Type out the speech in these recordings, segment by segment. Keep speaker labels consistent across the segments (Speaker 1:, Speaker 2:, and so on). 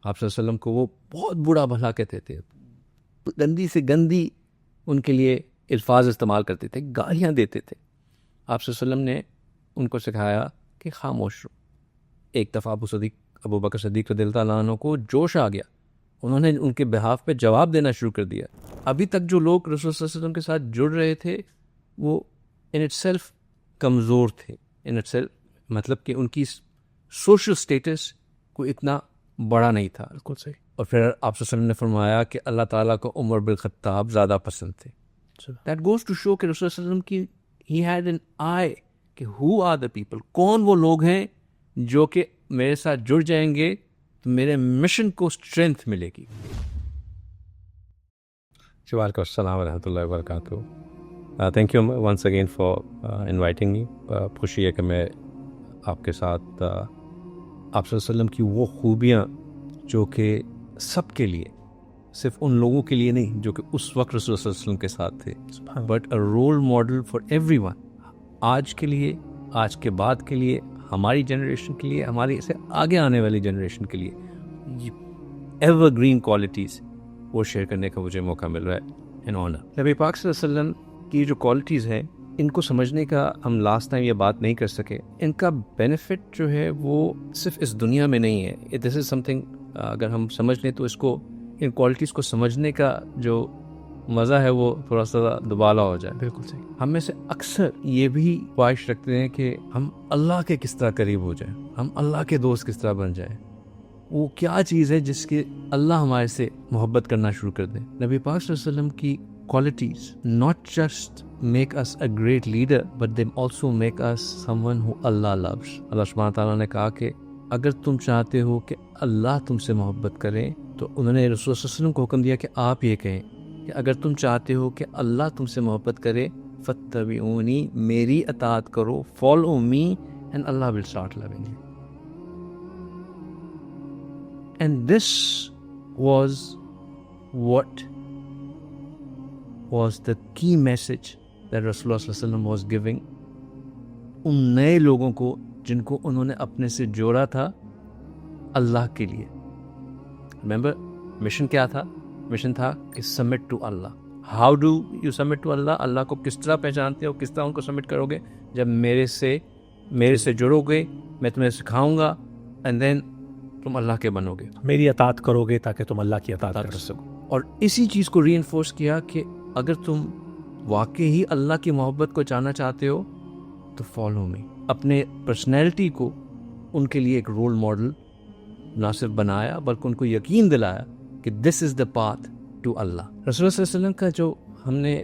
Speaker 1: آپ صلی اللہ علیہ وسلم کو وہ بہت برا بھلا کہتے تھے, گندی سے گندی ان کے لیے الفاظ استعمال کرتے تھے, گالیاں دیتے تھے. آپ صلی اللہ علیہ وسلم نے ان کو سکھایا کہ خاموش رہو. ایک دفعہ ابو بکر صدیق رضی اللہ عنہ کو جوش آ گیا, انہوں نے ان کے بہاف پہ جواب دینا شروع کر دیا. ابھی تک جو لوگ رسول صلی اللہ علیہ وسلم کے ساتھ جڑ رہے تھے وہ ان اٹ سیلف کمزور تھے, ان اٹ سیلف مطلب کہ ان کی سوشل سٹیٹس کو اتنا بڑا نہیں تھا.
Speaker 2: بالکل صحیح.
Speaker 1: اور پھر آپ صلی اللہ علیہ وسلم نے فرمایا کہ اللہ تعالیٰ کو عمر بن خطاب زیادہ پسند تھے. دیٹ گوز ٹو شو کہ رسول صلی اللہ علیہ وسلم کی ہی ہیڈ این آئی کہ ہو آر دا پیپل, کون وہ لوگ ہیں جو کہ میرے ساتھ جڑ جائیں گے تو میرے مشن کو اسٹرینتھ ملے گی.
Speaker 3: وعلیکم السلام ورحمۃ اللہ وبرکاتہ. Thank you once again for inviting me. خوشی ہے کہ میں آپ کے ساتھ آپ صلی اللہ علیہ وسلم کی وہ خوبیاں جو کہ سب کے لیے, صرف ان لوگوں کے لیے نہیں جو کہ اس وقت رسول صلی اللہ علیہ وسلم کے ساتھ تھے, but a role model for everyone, آج کے لیے, آج کے بعد کے لیے, ہماری جنریشن کے لیے, ہماری اسے آگے آنے والی جنریشن کے لیے, ایور گرین کوالٹیز وہ شیئر کرنے کا مجھے موقع مل رہا ہے. ان آنر نبی پاک صلی اللہ علیہ وسلم کی جو کوالٹیز ہیں ان کو سمجھنے کا ہم لاسٹ ٹائم یہ بات نہیں کر سکے. ان کا بینیفٹ جو ہے وہ صرف اس دنیا میں نہیں ہے. دس از سم تھنگ اگر ہم سمجھ لیں تو اس کو, ان کوالٹیز کو سمجھنے کا جو مزہ ہے وہ تھوڑا سا دوبالا ہو جائے.
Speaker 2: بالکل صحیح.
Speaker 3: ہم میں سے اکثر یہ بھی خواہش رکھتے ہیں کہ ہم اللہ کے کس طرح قریب ہو جائیں, ہم اللہ کے دوست کس طرح بن جائیں. وہ کیا چیز ہے جس کے اللہ ہمارے سے محبت کرنا شروع کر دیں. نبی پاک صلی اللہ علیہ وسلم کی qualities not just make us a great leader but they also make us someone who اللہ لوز. اللہ سبحانہ تعالیٰ نے کہا کہ اگر تم چاہتے ہو کہ اللہ تم سے محبت کرے تو انہوں نے رسول صلی اللہ علیہ وسلم کو حکم دیا کہ آپ یہ کہیں کہ اگر تم چاہتے ہو کہ اللہ تم سے محبت کرے فاتبعونی, میری اطاعت کرو, follow me and Allah will start loving you. And this was what was the key message that Rasulullah صلی اللہ علیہ وسلم was giving ان نئے لوگوں کو جن کو انہوں نے اپنے سے جوڑا تھا اللہ کے لیے. Remember مشن کیا تھا؟ مشن تھا کہ submit to Allah. How do you submit to Allah? اللہ کو کس طرح پہچانتے ہو, کس طرح ان کو سبمٹ کرو گے؟ جب میرے سے جڑو گے, میں تمہیں سکھاؤں گا, and then تم اللہ کے بنو گے,
Speaker 2: میری اطاعت کرو گے تاکہ تم اللہ کی اطاعت کر سکو.
Speaker 1: اور اسی چیز کو ری انفورس کیا کہ اگر تم واقعی اللہ کی محبت کو جاننا چاہتے ہو تو فالو می. اپنے پرسنالٹی کو ان کے لیے ایک رول ماڈل نہ صرف بنایا بلکہ ان کو یقین دلایا کہ دس از دا پاتھ ٹو اللہ. رسول اللہ صلی اللہ علیہ وسلم کا جو ہم نے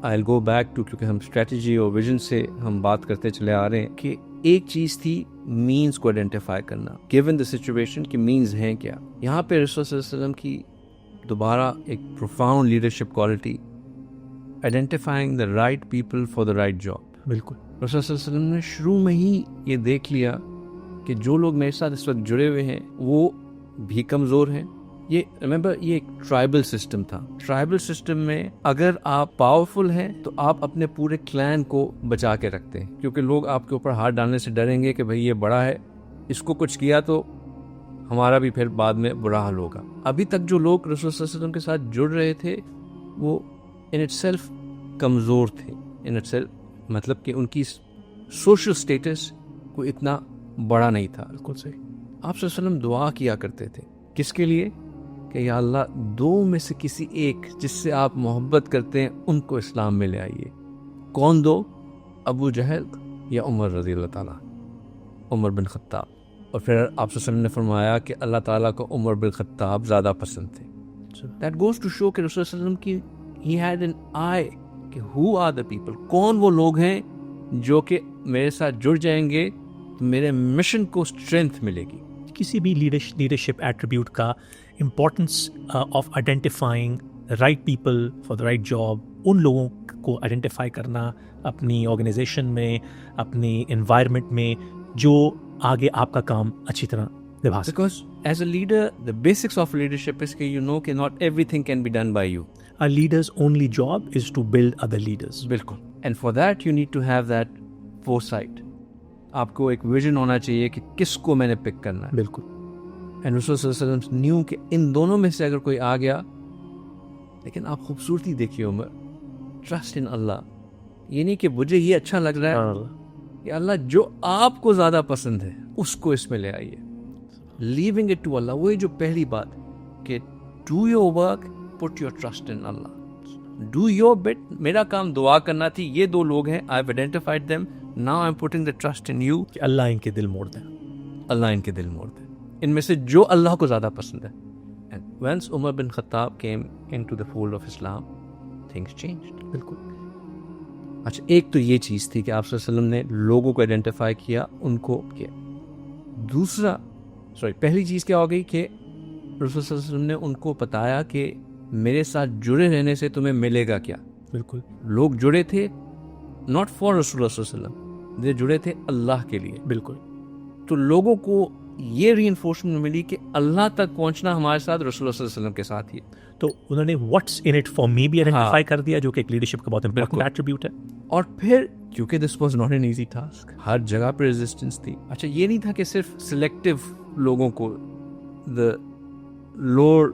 Speaker 1: آئی ول گو بیک ٹو, کیونکہ ہم اسٹریٹجی اور ویژن سے ہم بات کرتے چلے آ رہے ہیں کہ ایک چیز تھی مینز کو آئیڈینٹیفائی کرنا, گیون دا سچویشن کہ مینز ہیں کیا. یہاں پہ رسول صلی اللہ علیہ وسلم کی دوبارہ ایک profound leadership quality, identifying the right people for the right job.
Speaker 2: بالکل.
Speaker 1: رسول صلی اللہ علیہ وسلم نے شروع میں ہی یہ دیکھ لیا کہ جو لوگ میرے ساتھ اس وقت جڑے ہوئے ہیں وہ بھی کمزور ہیں. یہ ریمبر یہ ایک ٹرائبل سسٹم تھا. ٹرائبل سسٹم میں اگر آپ پاورفل ہیں تو آپ اپنے پورے کلین کو بچا کے رکھتے ہیں, کیونکہ لوگ آپ کے اوپر ہاتھ ڈالنے سے ڈریں گے کہ بھئی یہ بڑا ہے, اس کو کچھ کیا تو ہمارا بھی پھر بعد میں برا حال ہوگا. ابھی تک جو لوگ رسول صلی اللہ علیہ وسلم کے ساتھ جڑ رہے تھے وہ ان اٹ سیلف کمزور تھے. ان اٹ سیلف مطلب کہ ان کی سوشل سٹیٹس کو اتنا بڑا نہیں تھا.
Speaker 2: بالکل صحیح.
Speaker 1: آپ صلی اللہ علیہ وسلم دعا کیا کرتے تھے کس کے لیے؟ کہ یا اللہ دو میں سے کسی ایک جس سے آپ محبت کرتے ہیں ان کو اسلام میں لے آئیے. کون دو؟ ابو جہل یا عمر رضی اللہ تعالیٰ, عمر بن خطاب. اور پھر آپ صلی اللہ علیہ وسلم نے فرمایا کہ اللہ تعالیٰ کو عمر بن خطاب زیادہ پسند تھے. دیٹ گوز ٹو شو کہ رسول صلی اللہ علیہ وسلم کی ہی ہیڈ این آئی کہ ہو آر دا پیپل, کون وہ لوگ ہیں جو کہ میرے ساتھ جڑ جائیں گے تو میرے مشن کو اسٹرینتھ ملے گی.
Speaker 2: کسی بھی لیڈرشپ ایٹریبیوٹ کا importance of identifying right people for the right job, ان لوگوں کو آئیڈینٹیفائی کرنا اپنی آرگنائزیشن میں, اپنی انوائرمنٹ میں جو آگے آپ کا کام اچھی طرح نبھا سکے.
Speaker 1: Because as a leader, the basics of leadership is کہ you know کہ not everything can be done by you.
Speaker 2: A leader's only job is to build other leaders.
Speaker 1: بالکل. And for that you need to have that foresight. آپ کو ایک vision ہونا چاہیے کہ کس کو میں نے پک کرنا ہے.
Speaker 2: بالکل.
Speaker 1: اینڈ رسول صلی اللہ علیہ وسلم نیو کہ ان دونوں میں سے اگر کوئی آ گیا. لیکن آپ خوبصورتی دیکھیے عمر, ٹرسٹ ان اللہ. یہ نہیں کہ مجھے یہ اچھا لگ رہا ہے, کہ اللہ جو آپ کو زیادہ پسند ہے اس کو اس میں لے آئیے. لیونگ اٹ ٹو اللہ, وہی جو پہلی بات کہ do your work, put your trust in Allah, do your but. میرا کام دعا کرنا تھی, یہ دو لوگ ہیں, I have identified them, now I am putting the trust in you,
Speaker 2: کہ اللہ ان کے دل موڑ دیں,
Speaker 1: اللہ ان کے دل موڑ دے, ان میں سے جو اللہ کو زیادہ پسند ہے. And once Umar bin Khattab came into the fold of Islam, things changed.
Speaker 2: بالکل.
Speaker 1: اچھا, ایک تو یہ چیز تھی کہ آپ صلی اللہ علیہ وسلم نے لوگوں کو آئیڈینٹیفائی کیا, ان کو کیا. دوسرا پہلی چیز کیا ہو گئی کہ رسول صلی اللہ علیہ وسلم نے ان کو بتایا کہ میرے ساتھ جڑے رہنے سے تمہیں ملے گا کیا.
Speaker 2: بالکل.
Speaker 1: لوگ جڑے تھے ناٹ فار رسول اللہ صلی اللہ علیہ وسلم, یہ جڑے تھے اللہ کے لیے.
Speaker 2: بالکل.
Speaker 1: تو لوگوں کو یہ ری انفورسمنٹ ملی کہ اللہ تک پہنچنا ہمارے ساتھ رسول اللہ صلی اللہ علیہ وسلم کے ساتھ ہی.
Speaker 2: تو انہوں نے what's in it for me بھی آئیڈینٹیفائی کر دیا, جو کہ ایک لیڈرشپ کا بہت امپورٹنٹ ایٹریبیوٹ ہے.
Speaker 1: اور پھر کیونکہ this was not an easy task, ہر جگہ پہ ریزسٹنس تھی. اچھا, یہ نہیں تھا کہ صرف سلیکٹیو لوگوں کو, دا لوور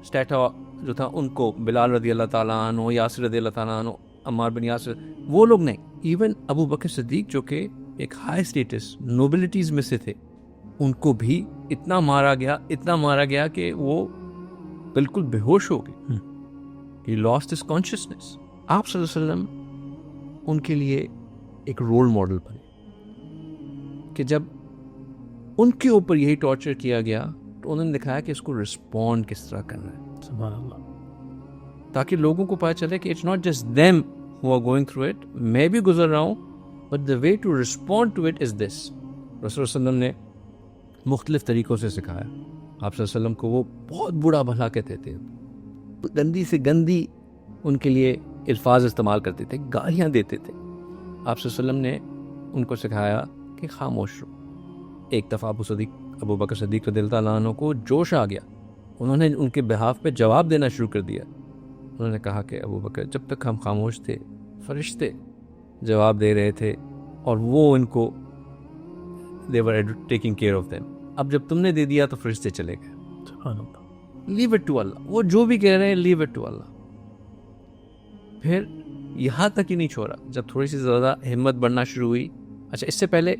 Speaker 1: اسٹیٹا جو تھا ان کو, بلال رضی اللہ تعالیٰ عنہ, یاسر رضی اللہ تعالیٰ عنہ, عمار بن یاسر, وہ لوگ نہیں. ایون ابو بکر صدیق جو کہ ایک ہائی اسٹیٹس نوبلٹیز میں سے تھے, ان کو بھی اتنا مارا گیا کہ وہ بالکل بے ہوش ہو گئے. ہی لاسٹ ہز کانشیسنیس. آپ صلی اللہ علیہ وسلم ان کے لیے ایک رول ماڈل بنے کہ جب ان کے اوپر یہی ٹارچر کیا گیا تو انہوں نے دکھایا کہ اس کو رسپونڈ کس طرح کرنا ہے.
Speaker 2: سبحان اللہ.
Speaker 1: تاکہ لوگوں کو پتہ چلے کہ it's not just them who are going through it, میں بھی گزر رہا ہوں, but the way to respond to it is this. رسول صلی اللہ علیہ وسلم نے مختلف طریقوں سے سکھایا. آپ صلی اللہ علیہ وسلم کو وہ بہت برا بھلا کہتے تھے, گندی سے گندی ان کے لیے الفاظ استعمال کرتے تھے, گالیاں دیتے تھے. آپ صلی اللہ علیہ وسلم نے ان کو سکھایا کہ خاموش رہو. ایک دفعہ ابو بکر صدیق رضی اللہ عنہ کو جوش آ گیا, انہوں نے ان کے بہاف پہ جواب دینا شروع کر دیا. انہوں نے کہا کہ ابو بکر, جب تک ہم خاموش تھے فرشتے جواب دے رہے تھے اور وہ ان کو they were taking care of them. اب جب تم نے دے دیا تو فرشتے چلے گئے.
Speaker 2: سبحان اللہ.
Speaker 1: لیو اٹ ٹو اللہ, وہ جو بھی کہہ رہے ہیں لیو اٹ ٹو اللہ. پھر یہاں تک ہی نہیں چھوڑا, جب تھوڑی سی زیادہ ہمت بڑھنا شروع ہوئی. اچھا, اس سے پہلے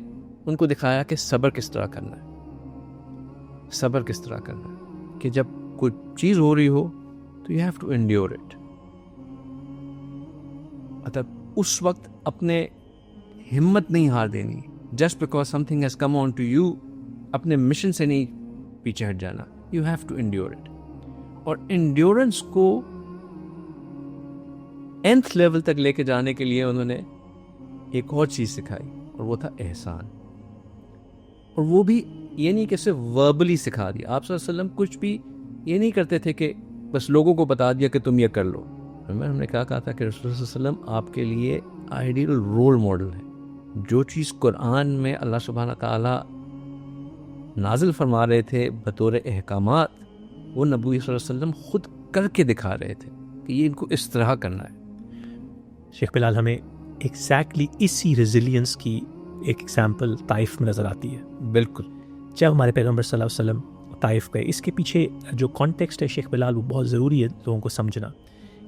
Speaker 1: ان کو دکھایا کہ صبر کس طرح کرنا ہے, صبر کس طرح کرنا ہے, کہ جب کوئی چیز ہو رہی ہو تو you have to endure it. مطلب اس وقت اپنے ہمت نہیں ہار دینی, just because something has come on to you, اپنے مشن سے نہیں پیچھے ہٹ جانا. You have to endure it. اور endurance کو nth لیول تک لے کے جانے کے لیے انہوں نے ایک اور چیز سکھائی, اور وہ تھا احسان. اور وہ بھی یہ نہیں کہ صرف وربلی سکھا دیا. آپ صلی اللہ علیہ وسلم کچھ بھی یہ نہیں کرتے تھے کہ بس لوگوں کو بتا دیا کہ تم یہ کر لو. ہم نے کہا تھا کہ رسول اللہ صلی اللہ علیہ وسلم آپ کے لیے آئیڈیل رول ماڈل ہے. جو چیز قرآن میں اللہ سبحانہ تعالیٰ نازل فرما رہے تھے بطور احکامات, وہ نبی صلی اللہ علیہ وسلم خود کر کے دکھا رہے تھے کہ یہ ان کو اس طرح کرنا ہے.
Speaker 2: شیخ بلال, ہمیں ایگزیکٹلی اسی ریزیلینس کی ایک ایگزامپل طائف میں نظر آتی ہے.
Speaker 1: بالکل.
Speaker 2: جب ہمارے پیغمبر صلی اللہ علیہ وسلم طائف گئے, اس کے پیچھے جو کانٹیکسٹ ہے شیخ بلال, وہ بہت ضروری ہے لوگوں کو سمجھنا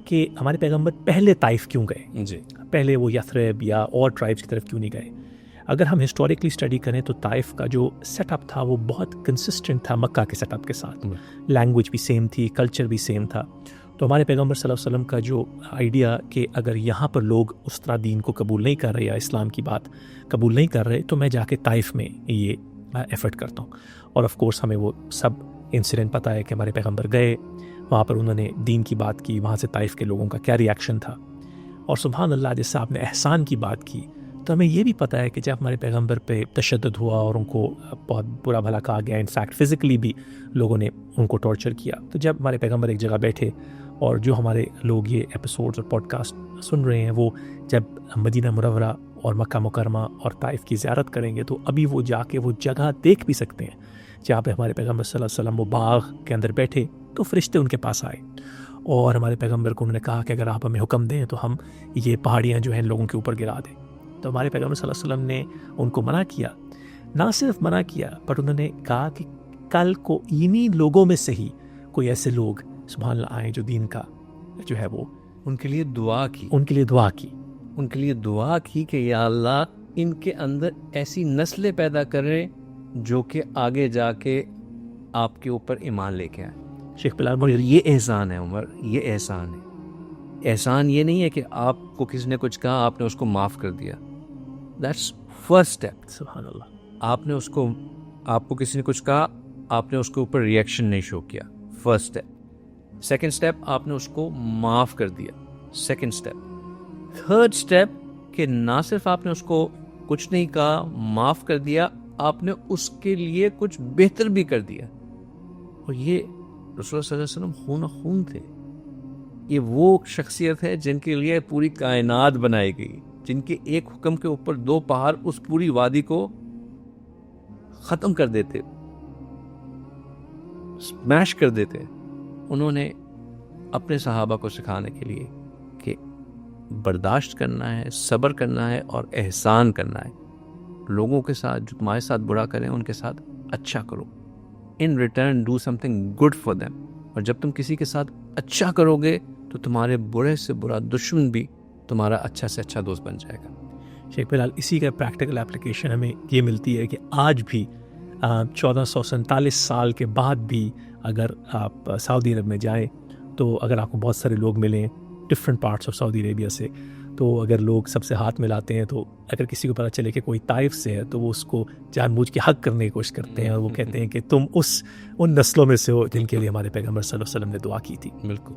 Speaker 2: کہ ہمارے پیغمبر پہلے طائف کیوں گئے.
Speaker 1: جی.
Speaker 2: پہلے وہ یثرب یا اور ٹرائبس کی طرف کیوں نہیں گئے. اگر ہم ہسٹوریکلی اسٹڈی کریں تو طائف کا جو سیٹ اپ تھا وہ بہت کنسسٹنٹ تھا مکہ کے سیٹ اپ کے ساتھ. لینگویج بھی سیم تھی, کلچر بھی سیم تھا. تو ہمارے پیغمبر صلی اللہ علیہ وسلم کا جو آئیڈیا کہ اگر یہاں پر لوگ اس طرح دین کو قبول نہیں کر رہے یا اسلام کی بات قبول نہیں کر رہے, تو میں جا کے طائف میں یہ ایفرٹ کرتا ہوں. اور آف کورس ہمیں وہ سب انسیڈنٹ پتہ ہے کہ ہمارے پیغمبر گئے, وہاں پر انہوں نے دین کی بات کی, وہاں سے طائف کے لوگوں کا کیا ری ایکشن تھا. اور سبحان اللہ, جیسے آپ نے احسان کی بات کی, تو ہمیں یہ بھی پتہ ہے کہ جب ہمارے پیغمبر پہ تشدد ہوا اور ان کو بہت برا بھلا کہا گیا, انفیکٹ فزیکلی بھی لوگوں نے ان کو ٹارچر کیا, تو جب ہمارے پیغمبر ایک جگہ بیٹھے, اور جو ہمارے لوگ یہ ایپیسوڈز اور پوڈ کاسٹ سن رہے ہیں وہ جب مدینہ منورہ اور مکہ مکرمہ اور طائف کی زیارت کریں گے تو ابھی وہ جا کے وہ جگہ دیکھ بھی سکتے ہیں جہاں پہ ہمارے پیغمبر صلی اللہ علیہ وسلم وہ باغ کے اندر بیٹھے, تو فرشتے ان کے پاس آئے اور ہمارے پیغمبر کو انہوں نے کہا کہ اگر آپ ہمیں حکم دیں تو ہم یہ پہاڑیاں جو ہیں لوگوں کے اوپر گرا دیں. تو ہمارے پیغمبر صلی اللہ علیہ وسلم نے ان کو منع کیا, نہ صرف منع کیا بٹ انہوں نے کہا کہ کل کو انہی لوگوں میں سے ہی کوئی ایسے لوگ سبحان اللہ آئیں جو دین کا جو ہے وہ
Speaker 1: ان کے لیے دعا کی،
Speaker 2: ان کے لیے دعا کی.
Speaker 1: ان کے لیے دعا کی کہ یا اللہ ان کے اندر ایسی نسلیں پیدا کریں جو کہ آگے جا کے آپ کے اوپر ایمان لے کے آئیں.
Speaker 2: شیخ بلال
Speaker 1: اور یہ احسان ہے عمر، یہ احسان ہے. احسان یہ نہیں ہے کہ آپ کو کسی نے کچھ کہا آپ نے اس کو معاف کر دیا. That's first step.
Speaker 2: سبحان اللہ.
Speaker 1: آپ کو کسی نے کچھ کہا، آپ نے اس کے اوپر ریئیکشن نہیں شو کیا، فرسٹ اسٹیپ. سیکنڈ اسٹیپ، آپ نے اس کو معاف کر دیا، سیکنڈ اسٹیپ. تھرڈ اسٹیپ کہ نہ صرف آپ نے اس کو کچھ نہیں کہا، معاف کر دیا، آپ نے اس کے لیے کچھ بہتر بھی کر دیا. اور یہ رسول اللہ صلی اللہ علیہ وسلم خون خون تھے. یہ وہ شخصیت ہے جن کے لیے پوری کائنات بنائی گئی، جن کے ایک حکم کے اوپر 2 پہاڑ اس پوری وادی کو ختم کر دیتے، اسمیش کر دیتے. انہوں نے اپنے صحابہ کو سکھانے کے لیے کہ برداشت کرنا ہے، صبر کرنا ہے اور احسان کرنا ہے. لوگوں کے ساتھ جو تمہارے ساتھ برا کریں ان کے ساتھ اچھا کرو. In return do something good for them. اور جب تم کسی کے ساتھ اچھا کرو گے تو تمہارے برے سے برا دشمن بھی تمہارا اچھا سے اچھا دوست بن جائے گا.
Speaker 2: شیخ بلال اسی کا پریکٹیکل اپلیکیشن ہمیں یہ ملتی ہے کہ آج بھی 1447 سال کے بعد بھی اگر آپ سعودی عرب میں جائیں تو اگر آپ کو بہت سارے لوگ ملیں different parts of Saudi Arabia سے، تو اگر لوگ سب سے ہاتھ ملاتے ہیں تو اگر کسی کو پتہ چلے کہ کوئی طائف سے ہے تو وہ اس کو جان بوجھ کے حق کرنے کی کوشش کرتے ہیں، اور وہ کہتے ہیں کہ تم ان نسلوں میں سے ہو جن کے لیے ہمارے پیغمبر صلی اللہ علیہ وسلم نے دعا کی تھی.
Speaker 1: بالکل.